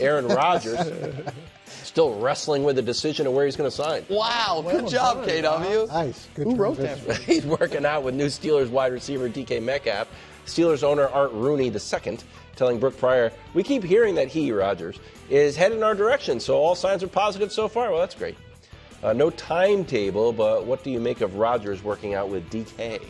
Aaron Rodgers still wrestling with the decision of where he's going to sign. Wow, good job, KW. Nice. Good Who wrote that? He's working out with new Steelers wide receiver DK Metcalf. Steelers owner Art Rooney II telling Brooke Pryor, "We keep hearing that he, Rodgers, is headed in our direction, so all signs are positive so far." Well, that's great. No timetable, but what do you make of Rodgers working out with DK?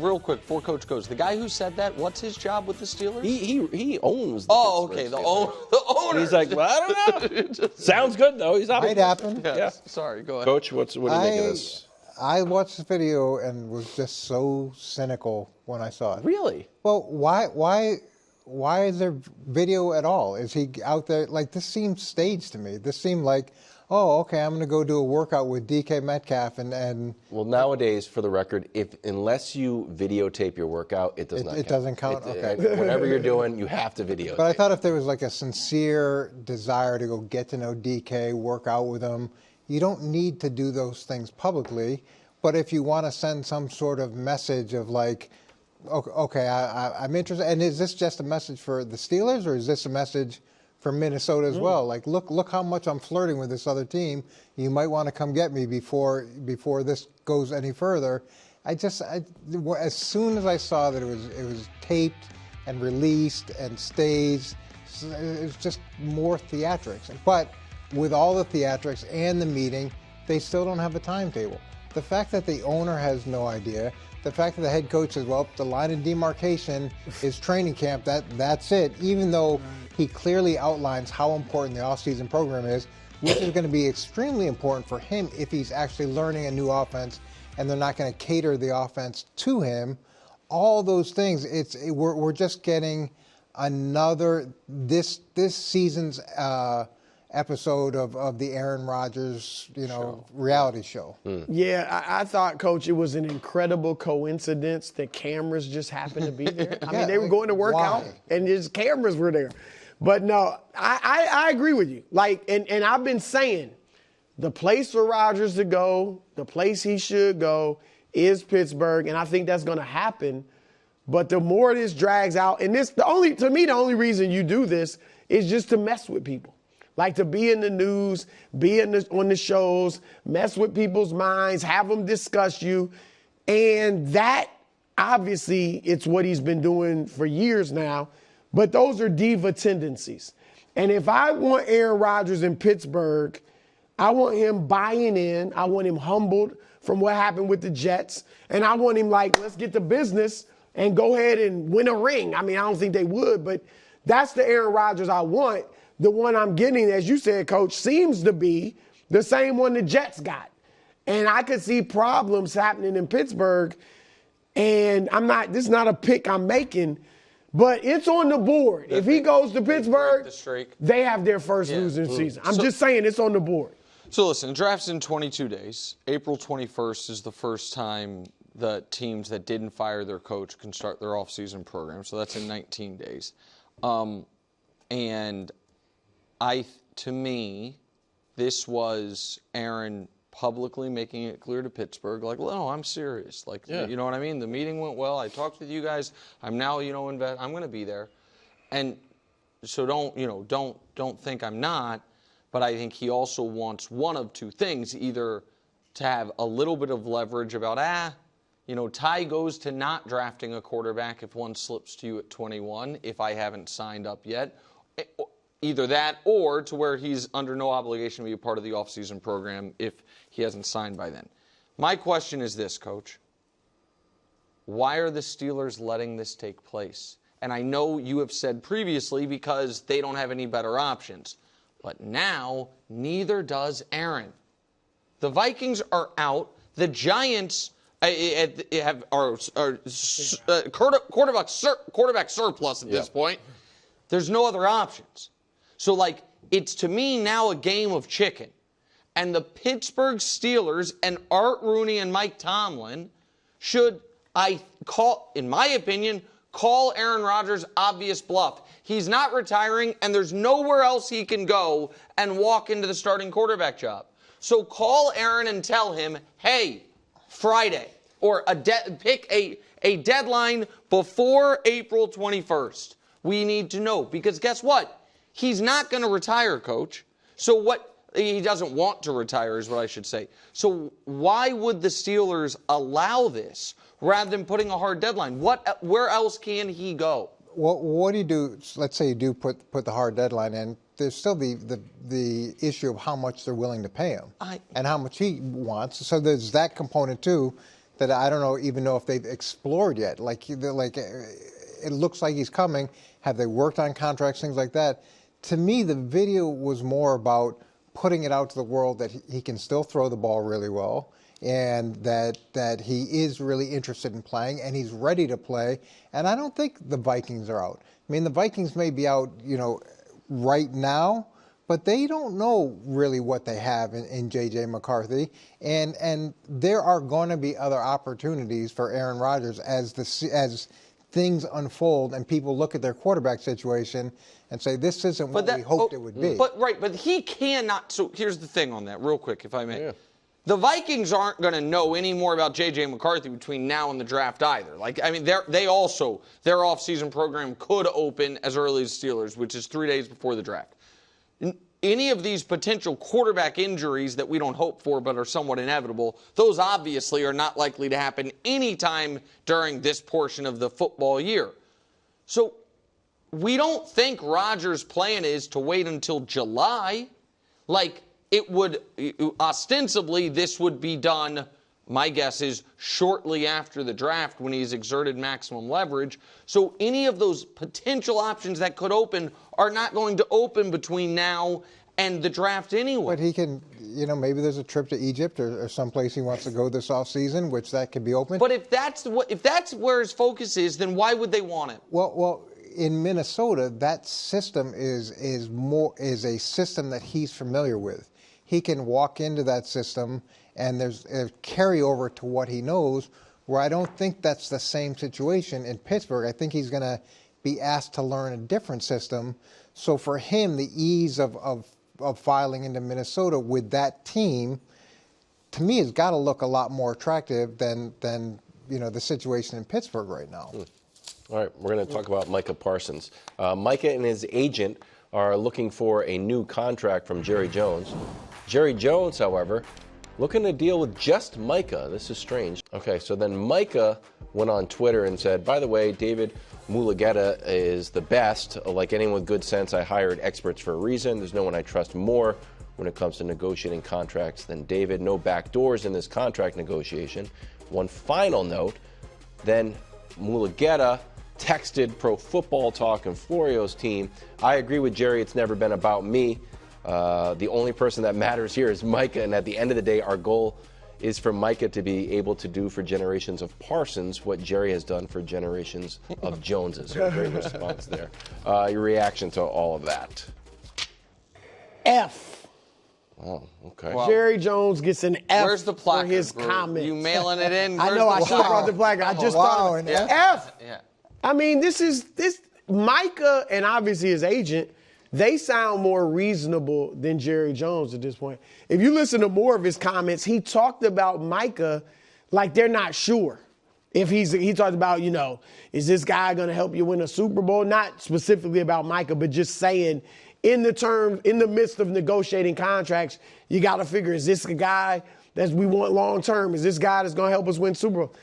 Real quick, before Coach goes, the guy who said that, what's his job with the Steelers? He owns the okay, the owner. He's like, well, I don't know. Sounds good, though. He's Might happen. Yeah. Sorry, go ahead. Coach, what do you make of this? I watched the video and was just so cynical when I saw it. Really? Well, why is there video at all? Is he out there? Like, this seemed staged to me. This seemed like, oh, okay, I'm going to go do a workout with DK Metcalf and Well, nowadays, for the record, unless you videotape your workout, it does not count. It doesn't count? Okay. Whatever you're doing, you have to videotape. But I thought if there was like a sincere desire to go get to know DK, work out with him, you don't need to do those things publicly. But if you want to send some sort of message of like, okay, I'm interested, and is this just a message for the Steelers, or is this a message for Minnesota as well? Like, look how much I'm flirting with this other team. You might want to come get me before this goes any further. As soon as I saw that it was taped and released and staged, it was just more theatrics. But with all the theatrics and the meeting, they still don't have a timetable. The fact that the owner has no idea, the fact that the head coach says, well, the line of demarcation is training camp, that's it, even though he clearly outlines how important the offseason program is, which is going to be extremely important for him if he's actually learning a new offense and they're not going to cater the offense to him. All those things, we're just getting another, this season's episode of the Aaron Rodgers, reality show. Yeah, I thought, Coach, it was an incredible coincidence that cameras just happened to be there. I mean, they were going to work out, and just cameras were there. But no, I agree with you. Like, and I've been saying, the place for Rodgers to go, the place he should go, is Pittsburgh, and I think that's going to happen. But the more this drags out, and the only reason you do this is just to mess with people. Like, to be in the news, be on the shows, mess with people's minds, have them discuss you. And that, obviously, it's what he's been doing for years now. But those are diva tendencies. And if I want Aaron Rodgers in Pittsburgh, I want him buying in. I want him humbled from what happened with the Jets. And I want him like, let's get to business and go ahead and win a ring. I mean, I don't think they would, but that's the Aaron Rodgers I want. The one I'm getting, as you said, Coach, seems to be the same one the Jets got. And I could see problems happening in Pittsburgh. And this is not a pick I'm making, but it's on the board. If he goes to Pittsburgh, they have their first losing season. I'm just saying it's on the board. So listen, the draft's in 22 days. April 21st is the first time the teams that didn't fire their coach can start their offseason program. So that's in 19 days. And to me, this was Aaron publicly making it clear to Pittsburgh, like, well, no, I'm serious. Like, you know what I mean? The meeting went well. I talked with you guys. I'm now, I'm going to be there. And so don't think I'm not. But I think he also wants one of two things, either to have a little bit of leverage about, Ty goes to not drafting a quarterback if one slips to you at 21, if I haven't signed up yet. Either that, or to where he's under no obligation to be a part of the offseason program if he hasn't signed by then. My question is this, Coach. Why are the Steelers letting this take place? And I know you have said previously because they don't have any better options. But now, neither does Aaron. The Vikings are out. The Giants are quarterback surplus at this point. There's no other options. So, it's to me now a game of chicken. And the Pittsburgh Steelers and Art Rooney and Mike Tomlin should, in my opinion, call Aaron Rodgers obvious bluff. He's not retiring, and there's nowhere else he can go and walk into the starting quarterback job. So call Aaron and tell him, hey, Friday, or pick a deadline before April 21st. We need to know, because guess what? He's not going to retire, Coach. So what? He doesn't want to retire is what I should say. So why would the Steelers allow this rather than putting a hard deadline? Where else can he go? Well, what do you do? Let's say you do put the hard deadline in. There's still the issue of how much they're willing to pay him and how much he wants. So there's that component too that I don't even know if they've explored yet. Like it looks like he's coming. Have they worked on contracts, things like that? To me, the video was more about putting it out to the world that he can still throw the ball really well and that he is really interested in playing and he's ready to play. And I don't think the Vikings are out. I mean, the Vikings may be out, right now, but they don't know really what they have in J.J. McCarthy. And there are going to be other opportunities for Aaron Rodgers as things unfold and people look at their quarterback situation and say, this isn't what we hoped it would be. But he cannot. So here's the thing on that, real quick, if I may. Yeah. The Vikings aren't going to know any more about J.J. McCarthy between now and the draft either. Their offseason program could open as early as Steelers, which is 3 days before the draft. Any of these potential quarterback injuries that we don't hope for but are somewhat inevitable, those obviously are not likely to happen anytime during this portion of the football year. So we don't think Rodgers' plan is to wait until July. Ostensibly, this would be done, my guess is, shortly after the draft when he's exerted maximum leverage. So any of those potential options that could open are not going to open between now and the draft anyway. But he can, maybe there's a trip to Egypt or someplace he wants to go this offseason, which that could be open. But if that's where his focus is, then why would they want it? Well, in Minnesota, that system is a system that he's familiar with. He can walk into that system, and there's a carryover to what he knows, where I don't think that's the same situation in Pittsburgh. I think he's going to be asked to learn a different system. So for him, the ease of filing into Minnesota with that team, to me, has got to look a lot more attractive than the situation in Pittsburgh right now. All right, we're going to talk about Micah Parsons. Micah and his agent are looking for a new contract from Jerry Jones. Jerry Jones, however, looking to deal with just Micah. This is strange. Okay, so then Micah went on Twitter and said, by the way, David Mulugeta is the best. Like anyone with good sense, I hired experts for a reason. There's no one I trust more when it comes to negotiating contracts than David. No back doors in this contract negotiation. One final note, then Mulugeta texted Pro Football Talk and Florio's team, I agree with Jerry, it's never been about me. The only person that matters here is Micah, and at the end of the day, our goal is for Micah to be able to do for generations of Parsons what Jerry has done for generations of Joneses. So great response there. Your reaction to all of that? F. Oh, okay. Wow. Jerry Jones gets an F. Where's the placard, for his comments. You mailing it in? I know, I should have brought the placard. I just thought an F. Yeah. I mean, this Micah and obviously his agent, they sound more reasonable than Jerry Jones at this point. If you listen to more of his comments, he talked about Micah like they're not sure. He talked about, is this guy going to help you win a Super Bowl? Not specifically about Micah, but just saying in the midst of negotiating contracts, you got to figure, is this a guy that we want long term? Is this guy that's going to help us win Super Bowl?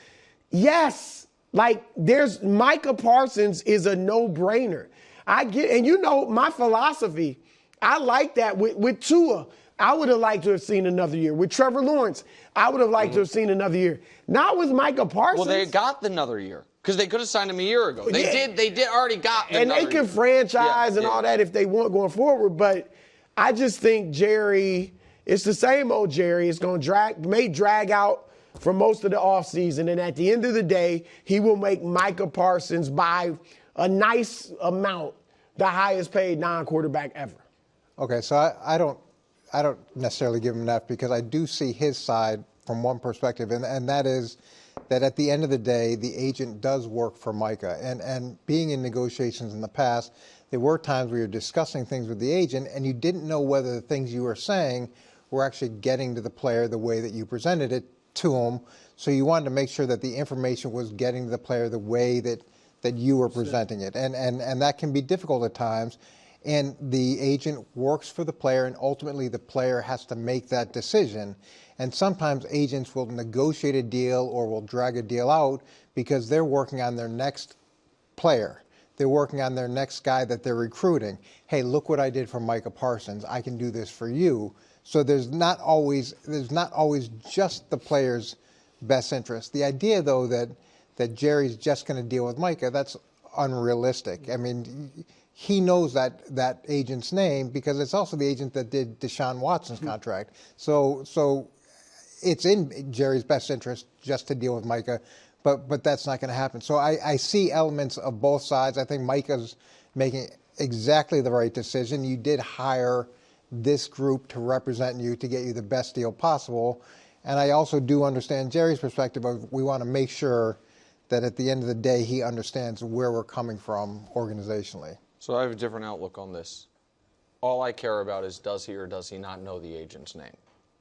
Yes. Micah Parsons is a no-brainer. I get, and my philosophy, I like that with Tua. I would have liked to have seen another year. With Trevor Lawrence, I would have liked to have seen another year. Not with Micah Parsons. Well, they got another year because they could have signed him a year ago. They did already got the and they can franchise and all that if they want going forward. But I just think Jerry, it's the same old Jerry. It's going to drag out for most of the offseason, and at the end of the day, he will make Micah Parsons by a nice amount the highest paid non-quarterback ever. Okay, so I don't necessarily give him that because I do see his side from one perspective, and that is that at the end of the day, the agent does work for Micah. And being in negotiations in the past, there were times where you're discussing things with the agent and you didn't know whether the things you were saying were actually getting to the player the way that you presented it to him. So you wanted to make sure that the information was getting to the player the way that you were presenting it. And that can be difficult at times. and the agent works for the player, and ultimately the player has to make that decision. And sometimes agents will negotiate a deal or will drag a deal out because they're working on their next player. They're working on their next guy that they're recruiting. Hey, look what I did for Micah Parsons. I can do this for you. So there's not always just the player's best interest. The idea, though, that Jerry's just going to deal with Micah, that's unrealistic. I mean, he knows that agent's name because it's also the agent that did Deshaun Watson's contract. So it's in Jerry's best interest just to deal with Micah, but that's not going to happen. So I see elements of both sides. I think Micah's making exactly the right decision. You did hire this group to represent you to get you the best deal possible. And I also do understand Jerry's perspective of we want to make sure that at the end of the day he understands where we're coming from organizationally. So I have a different outlook on this. All I care about is does he or does he not know the agent's name?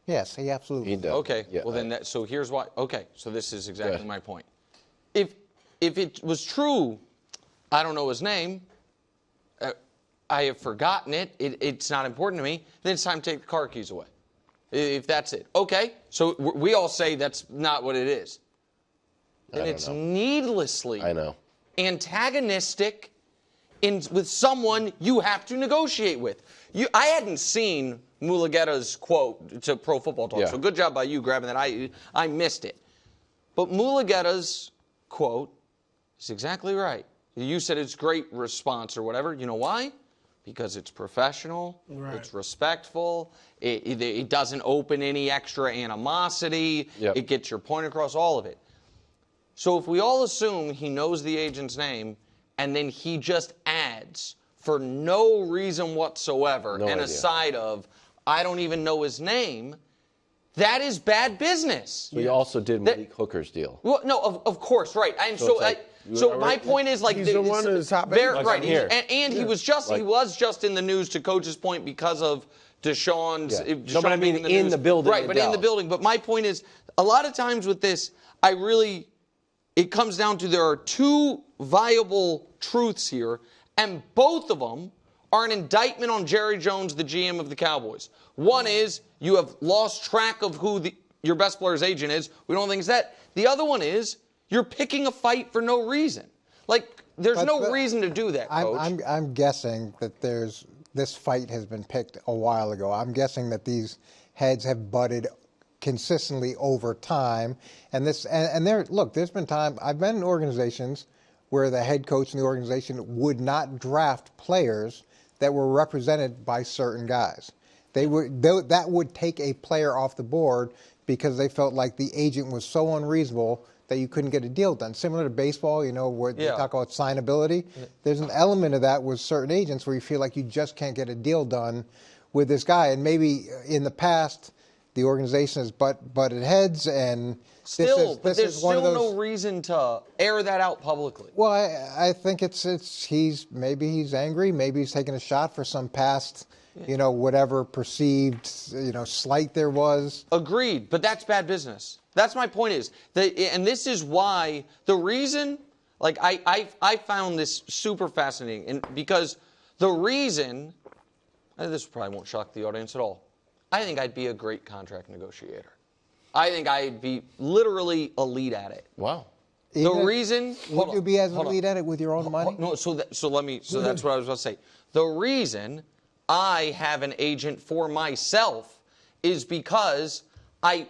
Yes, he absolutely does. Okay, yeah, well then, so here's why. Okay, so this is exactly my point. If it was true, I don't know his name, I have forgotten it, it's not important to me, then it's time to take the car keys away. If that's it. Okay, so we all say that's not what it is. And it's needlessly antagonistic with someone you have to negotiate with. I hadn't seen Mulugheta's quote to Pro Football Talk, so good job by you grabbing that. I missed it. But Mulugheta's quote is exactly right. You said it's great response or whatever. You know why? Because it's professional, it's respectful, it doesn't open any extra animosity, it gets your point across, all of it. So if we all assume he knows the agent's name and then he just adds for no reason whatsoever aside of, I don't even know his name, that is bad business. We also did Malik Hooker's deal. Well, no, of course, right. And so my point is, like, he's the one who's top right, and he was just in the news, to Coach's point, because of Deshaun's. No, but I mean in the building, right? But in the building. But my point is, a lot of times with this, it comes down to there are two viable truths here, and both of them are an indictment on Jerry Jones, the GM of the Cowboys. One is you have lost track of who your best player's agent is. We don't think it's that. The other one is you're picking a fight for no reason. Like, there's no reason to do that, Coach. I'm guessing that this fight has been picked a while ago. I'm guessing that these heads have butted consistently over time. And there's been time, I've been in organizations where the head coach in the organization would not draft players that were represented by certain guys. That would take a player off the board because they felt like the agent was so unreasonable that you couldn't get a deal done. Similar to baseball, where they talk about signability. There's an element of that with certain agents where you feel like you just can't get a deal done with this guy. And maybe in the past, the organization has butted heads, and there's still no reason to air that out publicly. Well, I think maybe he's angry, maybe he's taking a shot for some past, whatever perceived, slight there was. Agreed, but that's bad business. That's my point is, and this is why the reason, like I found this super fascinating, and because the reason, and this probably won't shock the audience at all, I think I'd be a great contract negotiator. I think I'd be literally elite at it. Wow. Would you be as elite at it with your own money? No, so that's what I was about to say. The reason I have an agent for myself is because I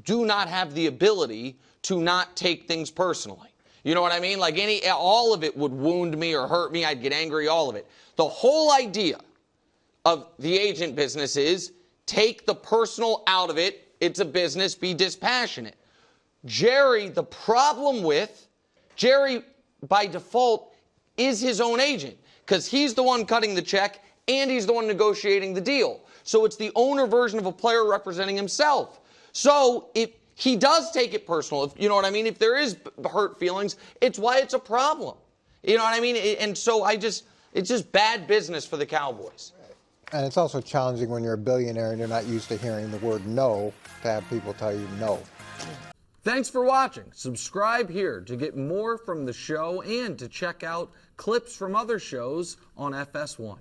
do not have the ability to not take things personally. You know what I mean? Like all of it would wound me or hurt me. I'd get angry, all of it. The whole idea of the agent business is take the personal out of it. It's a business. Be dispassionate. Jerry, the problem with Jerry, by default, is his own agent because he's the one cutting the check and he's the one negotiating the deal. So it's the owner version of a player representing himself. So if he does take it personal, if you know what I mean, if there is hurt feelings, it's why it's a problem. You know what I mean? And so it's just bad business for the Cowboys. And it's also challenging when you're a billionaire and you're not used to hearing the word no, to have people tell you no. Thanks for watching. Subscribe here to get more from the show and to check out clips from other shows on FS1.